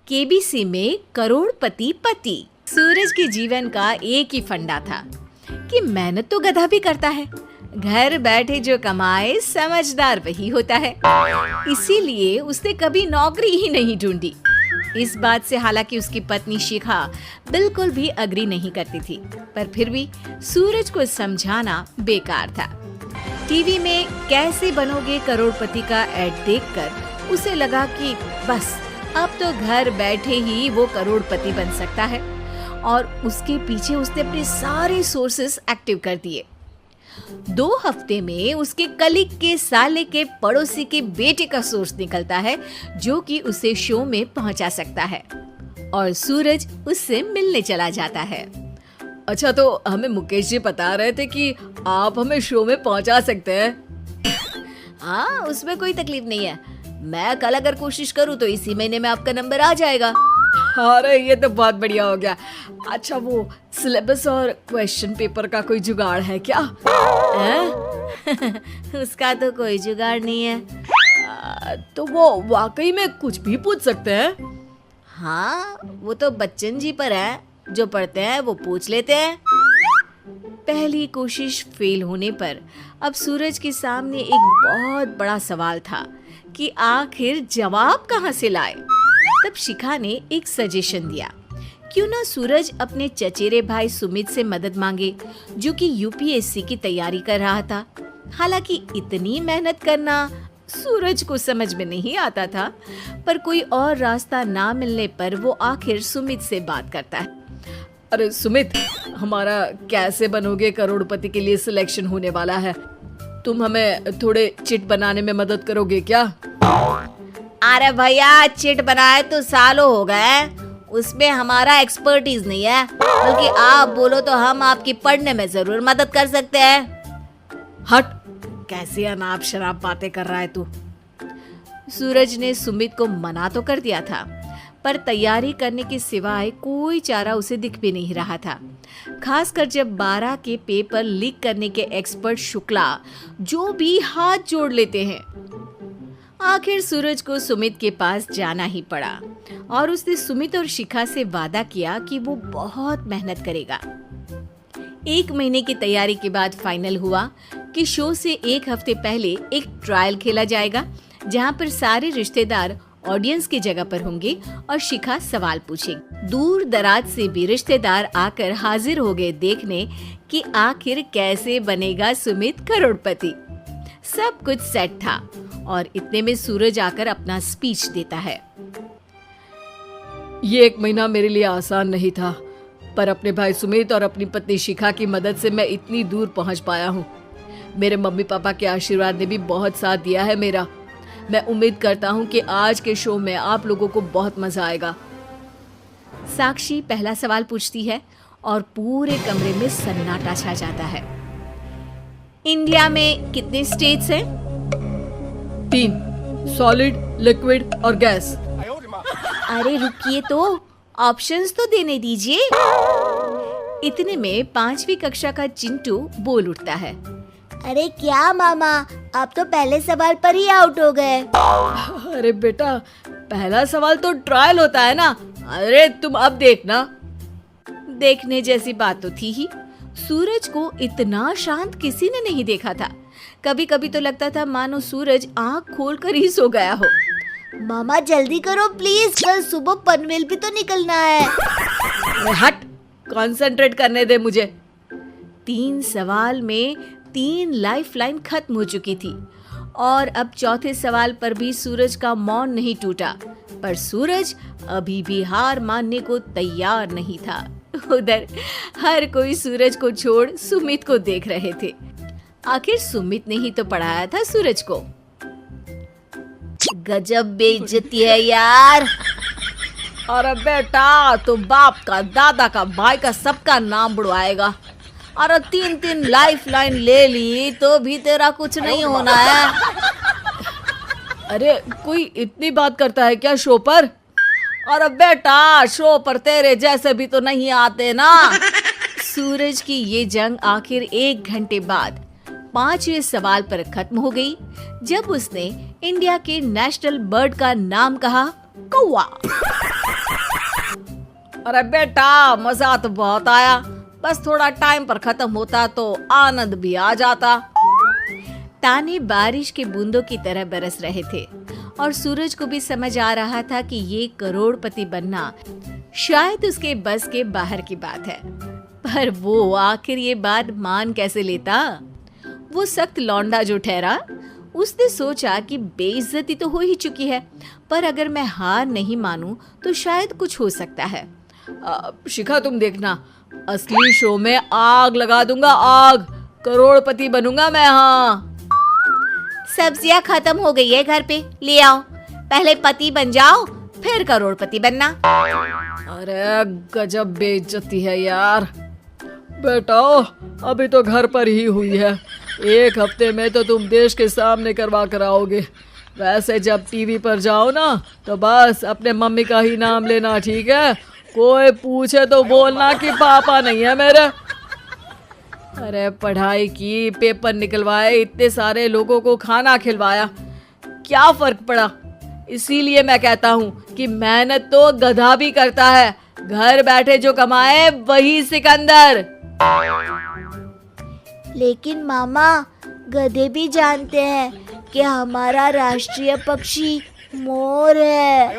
KBC में करोड़पति पति। सूरज के जीवन का एक ही फंडा था कि मेहनत तो गधा भी करता है, घर बैठे जो कमाए समझदार वही होता है। इसीलिए उसने कभी नौकरी ही नहीं ढूंढी। इस बात से हालांकि उसकी पत्नी शिखा बिल्कुल भी अग्री नहीं करती थी, पर फिर भी सूरज को समझाना बेकार था। टीवी में कैसे बनोगे करोड़पति का ऐड देखकर उसे लगा कि बस अब तो घर बैठे ही वो करोड़पति बन सकता है, और उसके पीछे उसने अपने सारे सोर्सेस एक्टिव कर दिए। 2 हफ्ते में उसके कलीग के साले के पड़ोसी के बेटे का सोर्स निकलता है जो कि उसे शो में पहुंचा सकता है, और सूरज उससे मिलने चला जाता है। अच्छा, तो हमें मुकेश जी बता रहे थे कि आप हमें शो में पहुंचा सकते हैं। हाँ, उसमें कोई तकलीफ नहीं है। मैं कल अगर कोशिश करूँ तो इसी महीने में आपका नंबर आ जाएगा। अरे ये तो बहुत बढ़िया हो गया। अच्छा, वो सिलेबस और क्वेश्चन पेपर का कोई जुगाड़ है क्या? उसका तो कोई जुगाड़ नहीं है। तो वो वाकई में कुछ भी पूछ सकते हैं? हाँ, वो तो बच्चन जी पर है, जो पढ़ते हैं वो पूछ लेते हैं। पहली कोशिश फेल होने पर अब सूरज के सामने एक बहुत बड़ा सवाल था कि आखिर जवाब कहाँ से लाए। तब शिखा ने एक सजेशन दिया, क्यों ना सूरज अपने चचेरे भाई सुमित से मदद मांगे, जो कि यूपीएससी की तैयारी कर रहा था। हालांकि इतनी मेहनत करना सूरज को समझ में नहीं आता था, पर कोई और रास्ता ना मिलने पर वो आखिर सुमित से बात करता है। अरे सुमित, हमारा कैसे बनोगे करोड़पति के लिए सिलेक्शन होने वाला है। तुम हमें थोड़े चिट बनाने में मदद करोगे क्या? अरे भैया, चिट बनाए तो सालों हो गए, उसमें हमारा एक्सपर्टीज नहीं है, बल्कि आप बोलो तो हम आपकी पढ़ने में जरूर मदद कर सकते हैं। हट, कैसी अनाप शराब बातें कर रहा है तू। सूरज ने सुमित को मना तो कर दिया था, पर तैयारी करने के सिवाय कोई चारा उसे दिख भी नहीं रहा था। खासकर जब 12 के पेपर लीक करने के एक्सपर्ट शुक्ला जो भी हाथ जोड़ लेते हैं। आखिर सूरज को सुमित के पास जाना ही पड़ा, और उसने सुमित और शिखा से वादा किया कि वो बहुत मेहनत करेगा। 1 महीने की तैयारी के बाद फाइनल हुआ कि शो से 1 हफ्ते पहले एक ट्रायल खेला जाएगा, जहां पर सारे रिश्तेदार ऑडियंस की जगह पर होंगे और शिखा सवाल पूछेगी। दूर दराज से भी रिश्तेदार आकर हाजिर हो गए देखने कि आखिर कैसे बनेगा सुमित करोड़पति। सब कुछ सेट था, और इतने में सूरज आकर अपना स्पीच देता है। ये 1 महीना मेरे लिए आसान नहीं था, पर अपने भाई सुमित और अपनी पत्नी शिखा की मदद से मैं इतनी दूर पहुंच पाया हूँ। मेरे मम्मी पापा के आशीर्वाद ने भी बहुत साथ दिया है मेरा। मैं उम्मीद करता हूँ कि आज के शो में आप लोगों को बहुत मजा आएगा। साक्षी पहला सवाल पूछती है और पूरे कमरे में सन्नाटा छा जाता है। इंडिया में कितने स्टेट्स हैं? 3, सॉलिड, लिक्विड और गैस। अरे रुकिए, तो ऑप्शंस तो देने दीजिए। इतने में 5वीं कक्षा का चिंटू बोल उठता है। अरे क्या मामा, आप तो पहले सवाल पर ही आउट हो गए। अरे बेटा, पहला सवाल तो ट्रायल होता है ना। अरे तुम अब देखना। देखने जैसी बात तो थी ही। सूरज को इतना शांत किसी ने नहीं देखा था। कभी कभी तो लगता था मानो सूरज आंख खोलकर ही सो गया हो। मामा जल्दी करो प्लीज, कल सुबह पनवेल भी तो निकलना है। अरे हट, कंसंट्रेट करने दे मुझे। 3 सवाल में 3 लाइफलाइन खत्म हो चुकी थी, और अब चौथे सवाल पर भी सूरज का मौन नहीं टूटा। पर सूरज अभी भी हार मानने को तैयार नहीं था। उधर हर कोई सूरज को छोड़ सुमित को देख रहे थे। आखिर सुमित ने ही तो पढ़ाया था सूरज को। गजब बेइज्जती है यार। अरे बेटा, तो बाप का, दादा का, भाई का, सबका नाम बुड़वाएगा। अरे 3 लाइफलाइन ले ली तो भी तेरा कुछ नहीं होना है। अरे कोई इतनी बात करता है क्या शो पर? अरे बेटा, शो पर तेरे जैसे भी तो नहीं आते ना। सूरज की ये जंग आखिर 1 घंटे बाद 5वें सवाल पर खत्म हो गई, जब उसने इंडिया के नेशनल बर्ड का नाम कहा कौवा। अरे बेटा, मजा तो बहुत आया, बस थोड़ा टाइम पर खत्म होता तो आनंद भी आ जाता। ताने बारिश के बूंदों की तरह बरस रहे थे और सूरज को भी समझ आ रहा था कि ये करोड़पति बनना शायद उसके बस के बाहर की बात है। पर वो आखिर ये बात मान कैसे लेता? वो सख्त लौंडा जो ठहरा, उसने सोचा कि बेइज्जती तो हो ही चुकी है, पर अगर मैं हार नहीं मानूं तो शायद कुछ हो सकता है। शिखा, तुम देखना, असली शो में आग लगा दूंगा, आग। करोड़पति बनूंगा मैं। हाँ, सब्जियां खत्म हो गई है घर पे, ले आओ। पहले पति बन जाओ, फिर करोड़पति बनना। अरे गजब बेइज्जती है यार। बेटा, अभी तो घर पर ही हुई है, 1 हफ्ते में तो तुम देश के सामने करवा कर आओगे। वैसे जब टीवी पर जाओ ना तो बस अपने मम्मी का ही नाम लेना, ठीक है? कोई पूछे तो बोलना कि पापा नहीं है मेरे। अरे पढ़ाई की, पेपर निकलवाए, इतने सारे लोगों को खाना खिलवाया, क्या फर्क पड़ा? इसीलिए मैं कहता हूँ कि मेहनत तो गधा भी करता है, घर बैठे जो कमाए वही सिकंदर। लेकिन मामा, गधे भी जानते हैं कि हमारा राष्ट्रीय पक्षी मोर है।